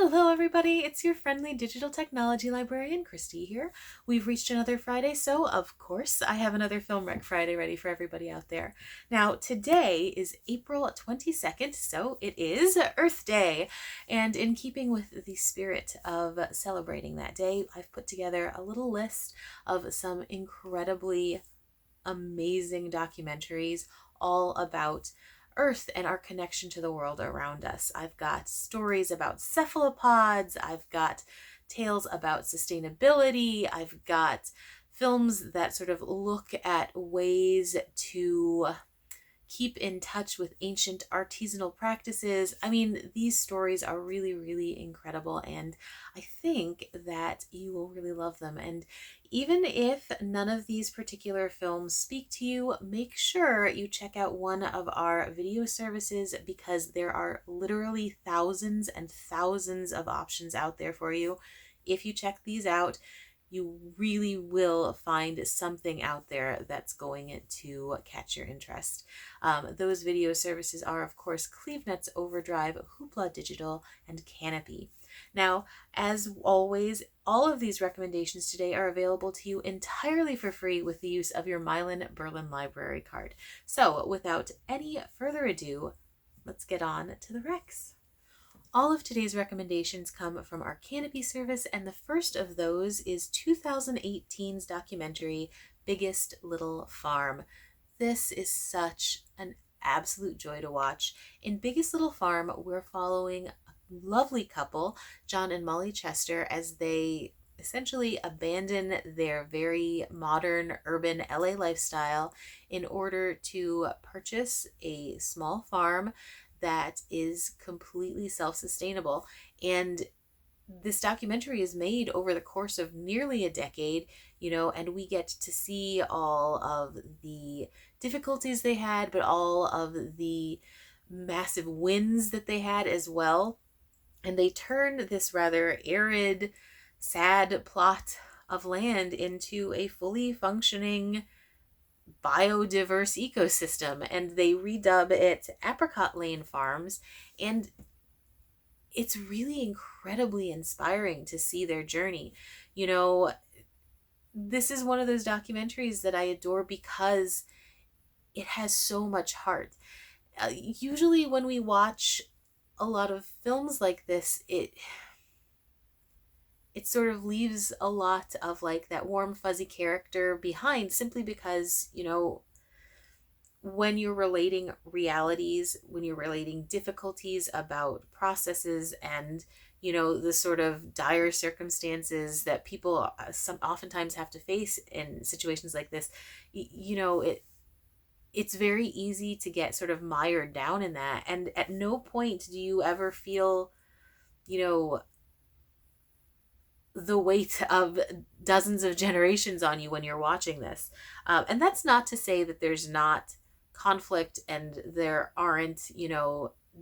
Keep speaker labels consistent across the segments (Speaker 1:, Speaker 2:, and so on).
Speaker 1: Hello, everybody. It's your friendly digital technology librarian, Christy here. We've reached another Friday, so of course I have another Film Rec Friday ready for everybody out there. Now, today is April 22nd, so it is Earth Day. And in keeping with the spirit of celebrating that day, I've put together a little list of some incredibly amazing documentaries all about Earth and our connection to the world around us. I've got stories about cephalopods, I've got tales about sustainability, I've got films that sort of look at ways to keep in touch with ancient artisanal practices. I mean, these stories are really, really incredible, and I think that you will really love them. And even if none of these particular films speak to you, make sure you check out one of our video services because there are literally thousands and thousands of options out there for you. If you check these out, you really will find something out there that's going to catch your interest. Those video services are, of course, CleveNet's Overdrive, Hoopla Digital, and Canopy. Now, as always, all of these recommendations today are available to you entirely for free with the use of your Milan-Berlin library card. So, without any further ado, let's get on to the recs. All of today's recommendations come from our Canopy service, and the first of those is 2018's documentary, Biggest Little Farm. This is such an absolute joy to watch. In Biggest Little Farm, we're following a lovely couple, John and Molly Chester, as they essentially abandon their very modern urban LA lifestyle in order to purchase a small farm that is completely self-sustainable. And this documentary is made over the course of nearly a decade, and we get to see all of the difficulties they had, but all of the massive wins that they had as well. And they turn this rather arid, sad plot of land into a fully functioning biodiverse ecosystem, and they redub it Apricot Lane Farms, and it's really incredibly inspiring to see their journey. This is one of those documentaries that I adore because it has so much heart. Usually when we watch a lot of films like this, it sort of leaves a lot of like that warm fuzzy character behind, simply because, when you're relating realities, when you're relating difficulties about processes and, the sort of dire circumstances that people oftentimes have to face in situations like this, it's very easy to get sort of mired down in that. And at no point do you ever feel, the weight of dozens of generations on you when you're watching this. And that's not to say that there's not conflict and there aren't,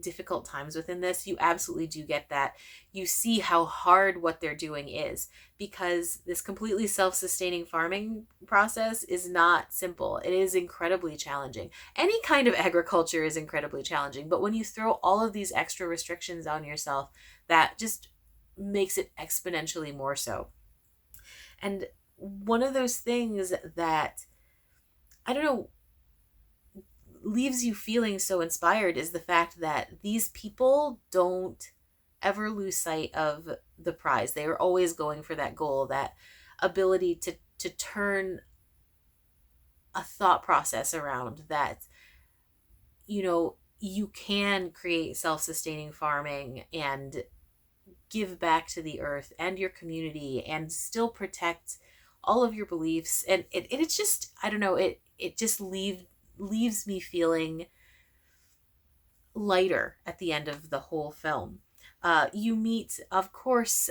Speaker 1: difficult times within this. You absolutely do get that. You see how hard what they're doing is, because this completely self-sustaining farming process is not simple. It is incredibly challenging. Any kind of agriculture is incredibly challenging, but when you throw all of these extra restrictions on yourself, that just makes it exponentially more so. And one of those things that, I don't know, leaves you feeling so inspired is the fact that these people don't ever lose sight of the prize. They are always going for that goal, that ability to turn a thought process around, that, you can create self-sustaining farming and give back to the earth and your community and still protect all of your beliefs. And it's just, I don't know, it just leaves me feeling lighter at the end of the whole film. You meet, of course,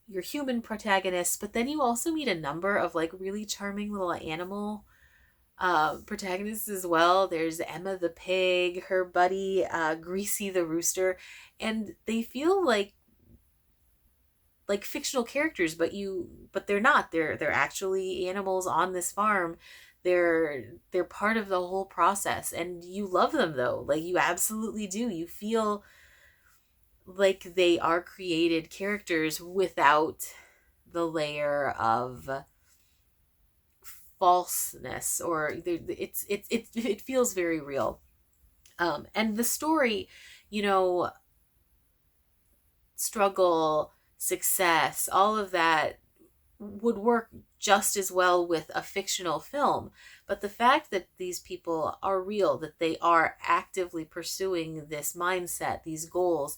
Speaker 1: your human protagonists, but then you also meet a number of like really charming little animal protagonists as well. There's Emma the pig, her buddy Greasy the rooster, and they feel like fictional characters, but they're not. They're actually animals on this farm. They're part of the whole process, and you love them though. Like, you absolutely do. You feel like they are created characters without the layer of falseness, or it feels very real. And the story, you know, struggle, success, all of that would work just as well with a fictional film. But the fact that these people are real, that they are actively pursuing this mindset, these goals,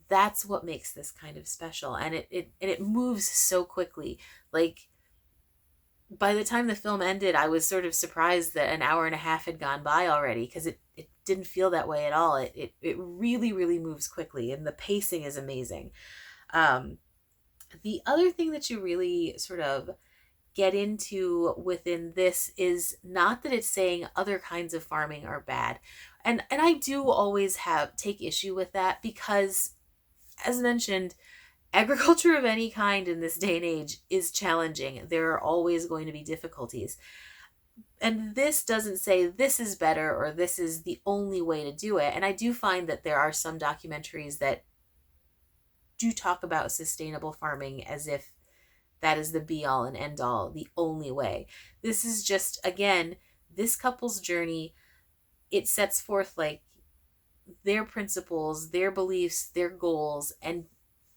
Speaker 1: that's what makes this kind of special. And it moves so quickly. Like, by the time the film ended, I was sort of surprised that an hour and a half had gone by already, because it didn't feel that way at all. It really, really moves quickly, and the pacing is amazing. Um, the other thing that you really sort of get into within this is not that it's saying other kinds of farming are bad. And I do always have take issue with that, because, as mentioned, agriculture of any kind in this day and age is challenging. There are always going to be difficulties. And this doesn't say this is better or this is the only way to do it. And I do find that there are some documentaries that do talk about sustainable farming as if that is the be all and end all, the only way. This is just, again, this couple's journey. It sets forth like their principles, their beliefs, their goals, and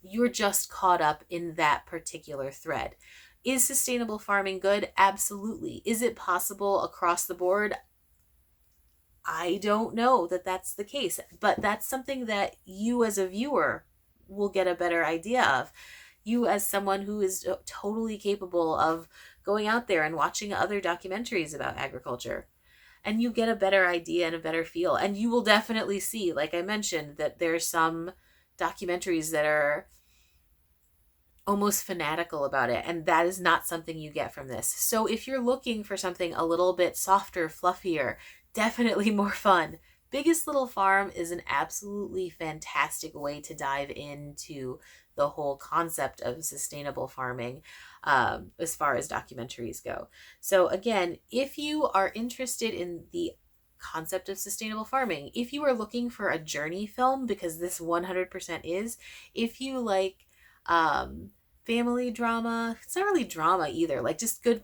Speaker 1: you're just caught up in that particular thread. Is sustainable farming good? Absolutely. Is it possible across the board? I don't know that that's the case, but that's something that you as a viewer will get a better idea of. You as someone who is totally capable of going out there and watching other documentaries about agriculture, and you get a better idea and a better feel. And you will definitely see, like I mentioned, that there's some documentaries that are almost fanatical about it, and that is not something you get from this. So if you're looking for something a little bit softer, fluffier, definitely more fun, Biggest Little Farm is an absolutely fantastic way to dive into the whole concept of sustainable farming, as far as documentaries go. So again, if you are interested in the concept of sustainable farming, if you are looking for a journey film, because this 100% is, if you like family drama, it's not really drama either, like just good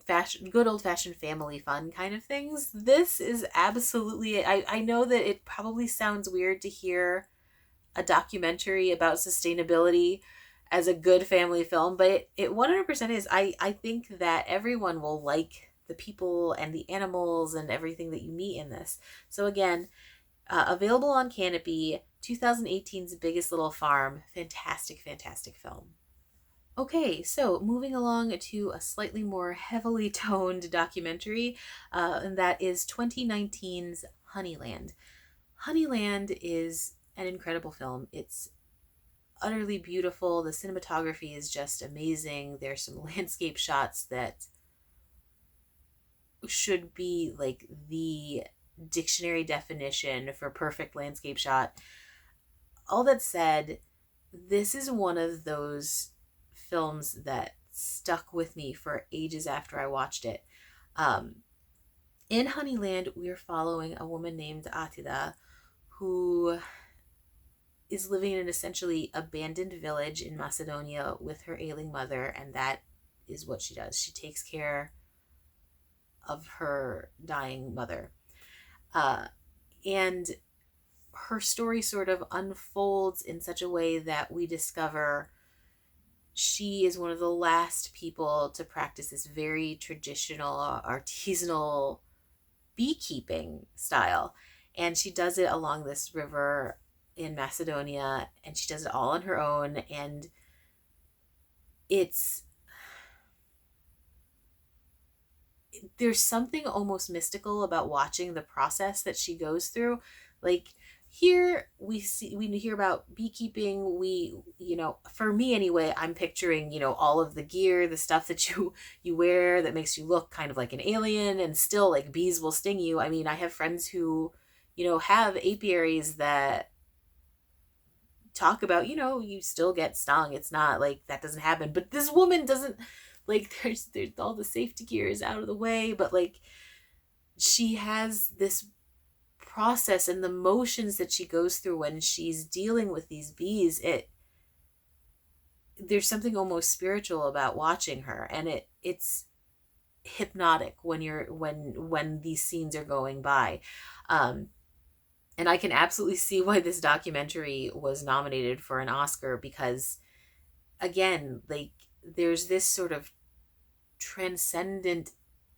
Speaker 1: old fashioned family fun kind of things, this is absolutely, I know that it probably sounds weird to hear a documentary about sustainability as a good family film, but it 100% is. I think that everyone will like the people and the animals and everything that you meet in this. So again, available on Canopy, 2018's Biggest Little Farm. Fantastic, fantastic film. Okay, so moving along to a slightly more heavily toned documentary, and that is 2019's Honeyland. Honeyland is an incredible film. It's utterly beautiful. The cinematography is just amazing. There's some landscape shots that should be like the dictionary definition for perfect landscape shot. All that said, this is one of those films that stuck with me for ages after I watched it. In Honeyland, we're following a woman named Atida, who is living in an essentially abandoned village in Macedonia with her ailing mother, and that is what she does. She takes care of her dying mother. And her story sort of unfolds in such a way that we discover she is one of the last people to practice this very traditional, artisanal beekeeping style. And she does it along this river in Macedonia, and she does it all on her own. And there's something almost mystical about watching the process that she goes through. Like, here we hear about beekeeping. For me anyway, I'm picturing, all of the gear, the stuff that you wear that makes you look kind of like an alien, and still like bees will sting you. I mean, I have friends who, have apiaries that talk about, you still get stung. It's not like that doesn't happen, but this woman doesn't. Like, there's all the safety gear is out of the way, but like she has this process and the motions that she goes through when she's dealing with these bees, there's something almost spiritual about watching her, and it's hypnotic when these scenes are going by. um and I can absolutely see why this documentary was nominated for an Oscar, because again, like, there's this sort of transcendent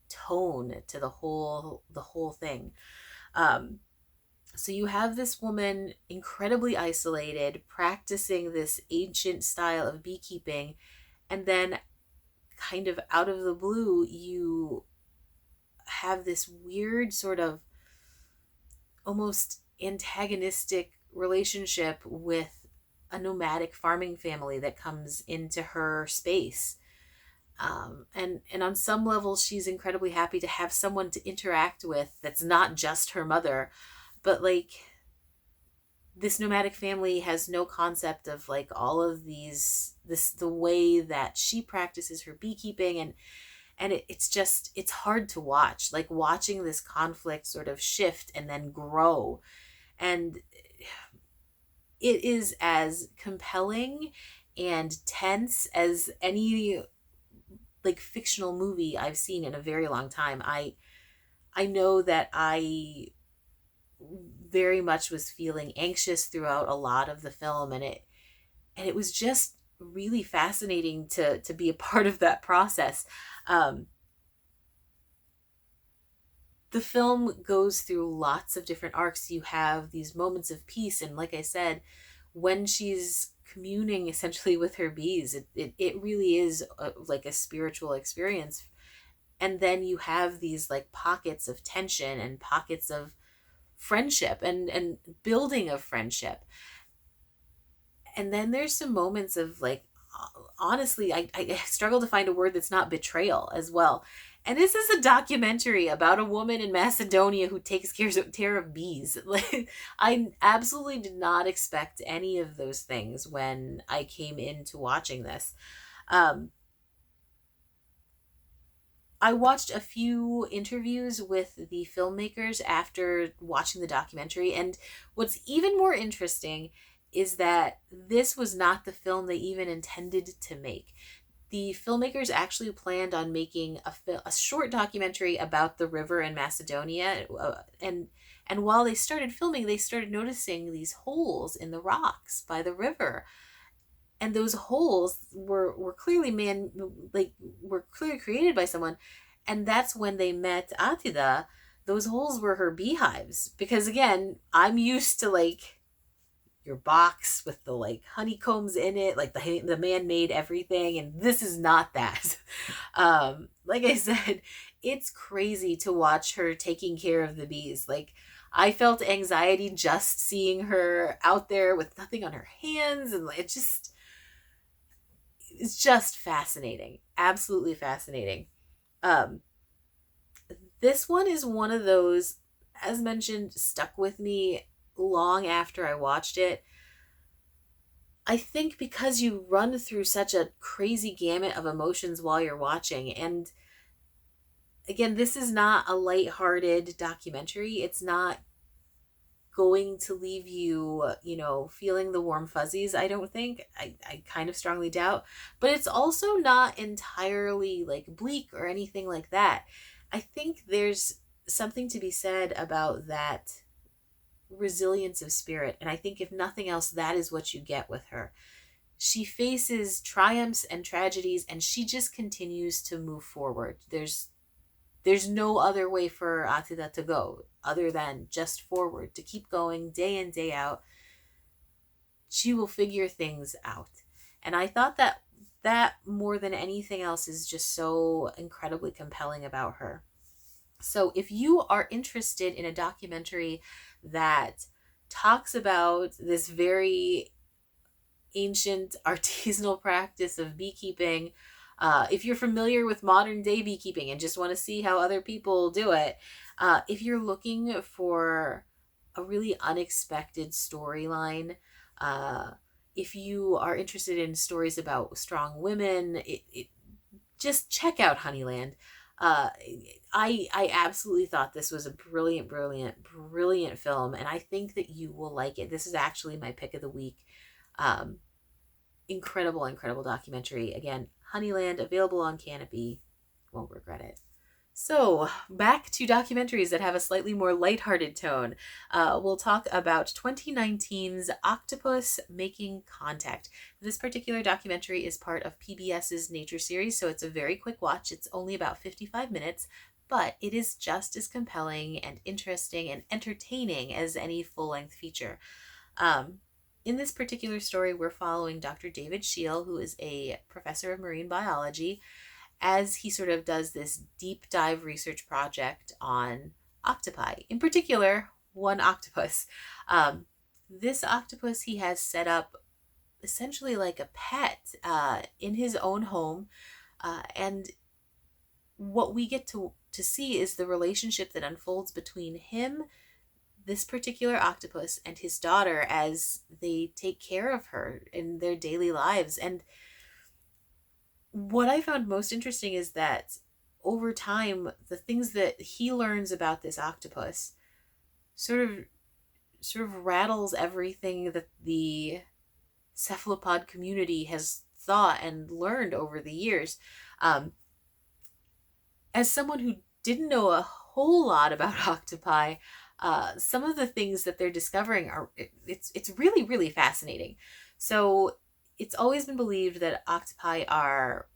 Speaker 1: tone to the whole thing. um so you have this woman incredibly isolated, practicing this ancient style of beekeeping, and then kind of out of the blue, you have this weird sort of almost antagonistic relationship with a nomadic farming family that comes into her space. And on some level, she's incredibly happy to have someone to interact with that's not just her mother, but like, this nomadic family has no concept of like all of the way that she practices her beekeeping, and it's just, it's hard to watch, like watching this conflict sort of shift and then grow. And it is as compelling and tense as any like fictional movie I've seen in a very long time. I know that I very much was feeling anxious throughout a lot of the film, and it was just really fascinating to be a part of that process. um the film goes through lots of different arcs. You have these moments of peace, and like I said, when she's communing essentially with her bees, it really is like a spiritual experience. And then you have these like pockets of tension and pockets of friendship and building of friendship. And then there's some moments of like, honestly, I struggle to find a word that's not betrayal as well. And this is a documentary about a woman in Macedonia who takes care of bees. Like, I absolutely did not expect any of those things when I came into watching this. Um, I watched a few interviews with the filmmakers after watching the documentary, and what's even more interesting is that this was not the film they even intended to make. The filmmakers actually planned on making a short documentary about the river in Macedonia, and while they started filming, they started noticing these holes in the rocks by the river, and those holes were clearly were clearly created by someone. And that's when they met Atida. Those holes were her beehives, because again, I'm used to like your box with the like honeycombs in it, like the man made everything, and this is not that. Like I said, it's crazy to watch her taking care of the bees. Like, I felt anxiety just seeing her out there with nothing on her hands, and it's just fascinating, absolutely fascinating. um this one is one of those, as mentioned, stuck with me long after I watched it. I think because you run through such a crazy gamut of emotions while you're watching. And again, this is not a lighthearted documentary. It's not going to leave you, feeling the warm fuzzies, I don't think. I kind of strongly doubt. But it's also not entirely like bleak or anything like that. I think there's something to be said about that resilience of spirit. And I think if nothing else, that is what you get with her. She faces triumphs and tragedies, and she just continues to move forward. There's no other way for Atida to go other than just forward, to keep going day in, day out. She will figure things out. And I thought that more than anything else is just so incredibly compelling about her. So if you are interested in a documentary that talks about this very ancient artisanal practice of beekeeping, if you're familiar with modern day beekeeping and just want to see how other people do it, if you're looking for a really unexpected storyline, if you are interested in stories about strong women, just check out Honeyland. Uh, I absolutely thought this was a brilliant, brilliant, brilliant film, and I think that you will like it. This is actually my pick of the week. Um, Incredible, incredible documentary. Again, Honeyland, available on Canopy. Won't regret it. So, back to documentaries that have a slightly more lighthearted tone. We'll talk about 2019's Octopus Making Contact. This particular documentary is part of PBS's Nature series, so it's a very quick watch. It's only about 55 minutes, but it is just as compelling and interesting and entertaining as any full length feature. Um, in this particular story, we're following Dr. David Scheel, who is a professor of marine biology, as he sort of does this deep dive research project on octopi, in particular, one octopus. This octopus he has set up essentially like a pet in his own home. And what we get to see is the relationship that unfolds between him, this particular octopus, and his daughter as they take care of her in their daily lives. And what I found most interesting is that over time, the things that he learns about this octopus sort of rattles everything that the cephalopod community has thought and learned over the years. Um, as someone who didn't know a whole lot about octopi, some of the things that they're discovering it's really, really fascinating. So it's always been believed that octopi are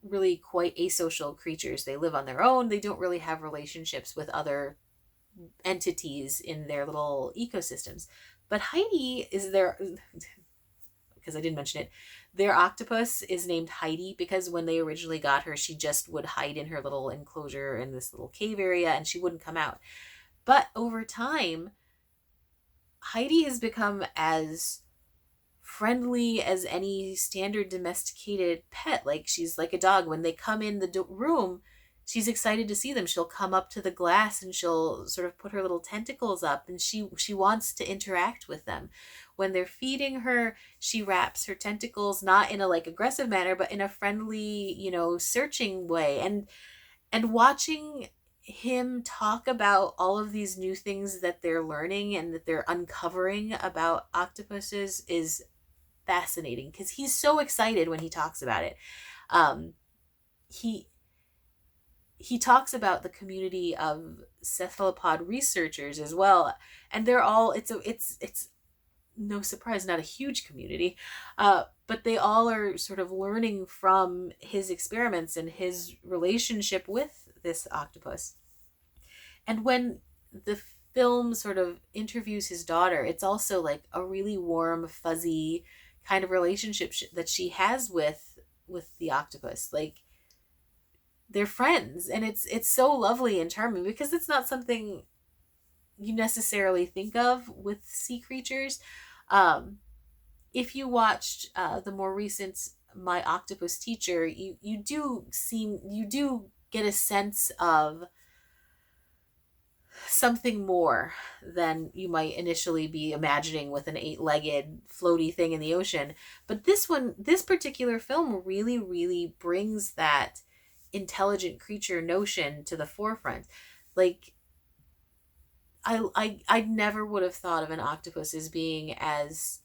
Speaker 1: really quite asocial creatures. They live on their own. They don't really have relationships with other entities in their little ecosystems. But Heidi is their, because I didn't mention it, their octopus is named Heidi because when they originally got her, she just would hide in her little enclosure in this little cave area and she wouldn't come out. But over time, Heidi has become as friendly as any standard domesticated pet. Like, she's like a dog. When they come in the room, she's excited to see them. She'll come up to the glass and she'll sort of put her little tentacles up, and she wants to interact with them. When they're feeding her, she wraps her tentacles not in a like aggressive manner, but in a friendly, searching way. And watching him talk about all of these new things that they're learning and that they're uncovering about octopuses is fascinating because he's so excited when he talks about it. Um, he he talks about the community of cephalopod researchers as well, and they're all it's no surprise, not a huge community, but they all are sort of learning from his experiments and his relationship with this octopus. And when the film sort of interviews his daughter, it's also like a really warm, fuzzy kind of relationship that she has with the octopus. Like, they're friends, and it's so lovely and charming because it's not something you necessarily think of with sea creatures. Um, if you watched the more recent My Octopus Teacher, you do get a sense of something more than you might initially be imagining with an 8-legged floaty thing in the ocean. But this particular film really, really brings that intelligent creature notion to the forefront. Like, I never would have thought of an octopus as being as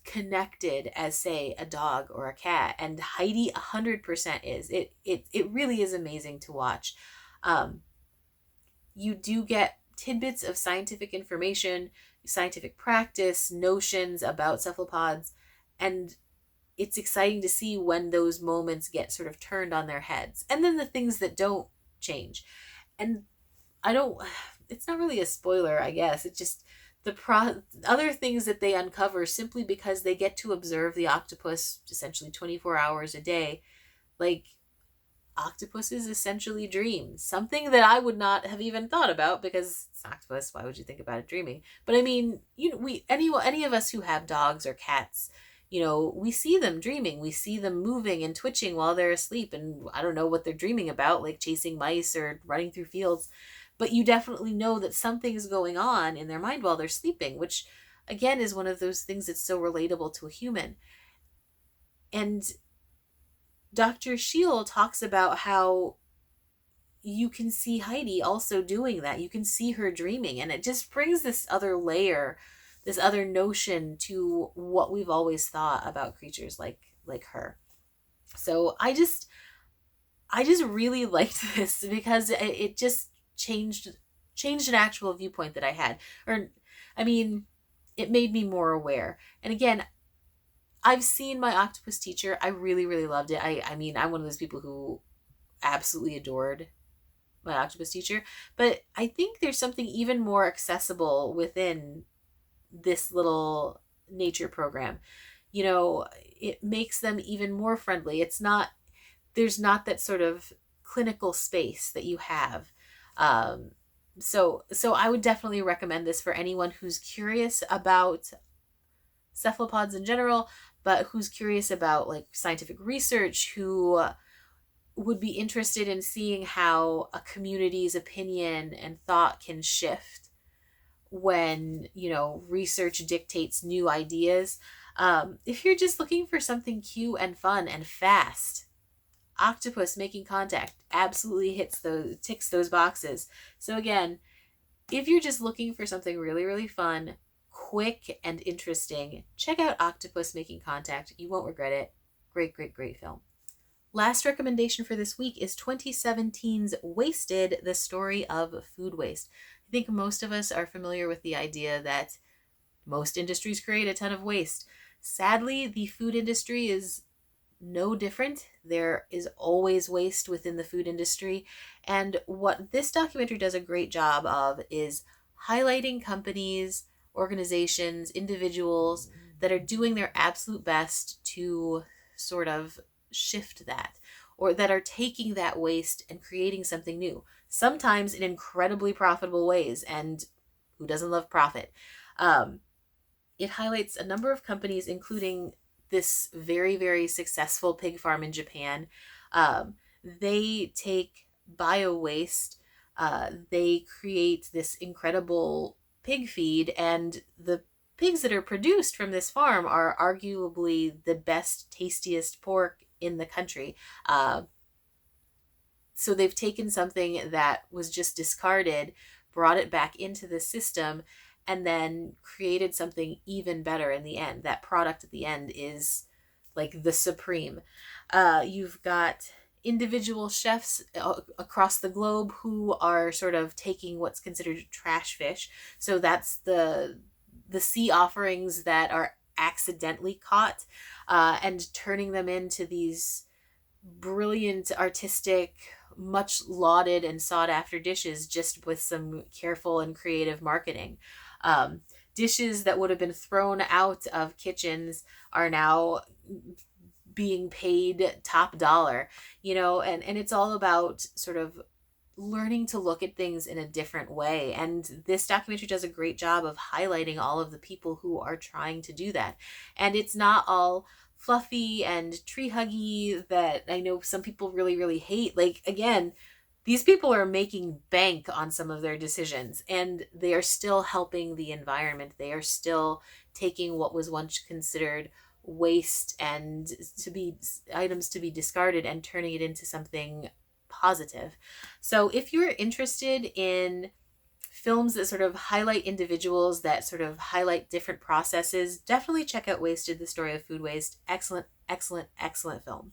Speaker 1: connected as, say, a dog or a cat, and Heidi 100% is. It really is amazing to watch. You do get tidbits of scientific information, scientific practice, notions about cephalopods, and it's exciting to see when those moments get sort of turned on their heads, and then the things that don't change. And I don't, it's not really a spoiler, I guess. It's just other things that they uncover simply because they get to observe the octopus essentially 24 hours a day. Like, octopuses essentially dream, something that I would not have even thought about because it's an octopus. Why would you think about it dreaming? But I mean, any of us who have dogs or cats, we see them dreaming. We see them moving and twitching while they're asleep, and I don't know what they're dreaming about, like chasing mice or running through fields. But you definitely know that something's going on in their mind while they're sleeping, which again is one of those things that's so relatable to a human. And Dr. Scheel talks about how you can see Heidi also doing that. You can see her dreaming, and it just brings this other layer, this other notion to what we've always thought about creatures like her. So I just really liked this because it just changed an actual viewpoint that I had. Or I mean, it made me more aware. And again, I've seen my octopus teacher. I really, really loved it. I mean, I'm one of those people who absolutely adored my octopus teacher, but I think there's something even more accessible within this little nature program. You know, it makes them even more friendly. There's not that sort of clinical space that you have. Um, so I would definitely recommend this for anyone who's curious about cephalopods in general, but who's curious about like scientific research, who would be interested in seeing how a community's opinion and thought can shift when, research dictates new ideas. If you're just looking for something cute and fun and fast, Octopus Making Contact absolutely ticks those boxes. So again, if you're just looking for something really, really fun, quick, and interesting, check out Octopus Making Contact. You won't regret it. Great, great, great film. Last recommendation for this week is 2017's Wasted, the story of food waste. I think most of us are familiar with the idea that most industries create a ton of waste. Sadly, the food industry is no different. There is always waste within the food industry. And what this documentary does a great job of is highlighting companies, organizations, individuals that are doing their absolute best to sort of shift that, or that are taking that waste and creating something new, sometimes in incredibly profitable ways. And who doesn't love profit? It highlights a number of companies, including this very, very successful pig farm in Japan. They take bio waste, they create this incredible pig feed, and the pigs that are produced from this farm are arguably the best, tastiest pork in the country. So they've taken something that was just discarded, brought it back into the system, and then created something even better in the end. That product at the end is like the supreme. You've got individual chefs across the globe who are sort of taking what's considered trash fish. So that's the sea offerings that are accidentally caught, and turning them into these brilliant, artistic, much lauded and sought after dishes just with some careful and creative marketing. Dishes that would have been thrown out of kitchens are now being paid top dollar, and it's all about sort of learning to look at things in a different way. And this documentary does a great job of highlighting all of the people who are trying to do that. And it's not all fluffy and tree huggy that I know some people really, really hate. Like, again, these people are making bank on some of their decisions, and they are still helping the environment. They are still taking what was once considered waste and to be items to be discarded and turning it into something positive. So if you're interested in films that sort of highlight individuals, that sort of highlight different processes, definitely check out Wasted, the story of food waste. Excellent, excellent, excellent film.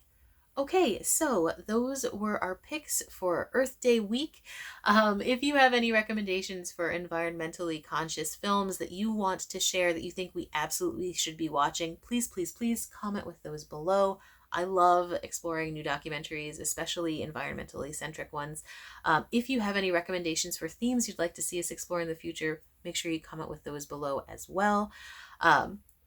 Speaker 1: Okay, so those were our picks for Earth Day week. If you have any recommendations for environmentally conscious films that you want to share that you think we absolutely should be watching, please, please, please comment with those below. I love exploring new documentaries, especially environmentally centric ones. If you have any recommendations for themes you'd like to see us explore in the future, make sure you comment with those below as well.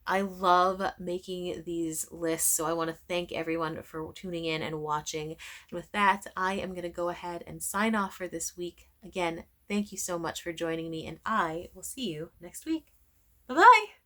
Speaker 1: I love making these lists, so I want to thank everyone for tuning in and watching. And with that, I am going to go ahead and sign off for this week. Again, thank you so much for joining me, and I will see you next week. Bye-bye!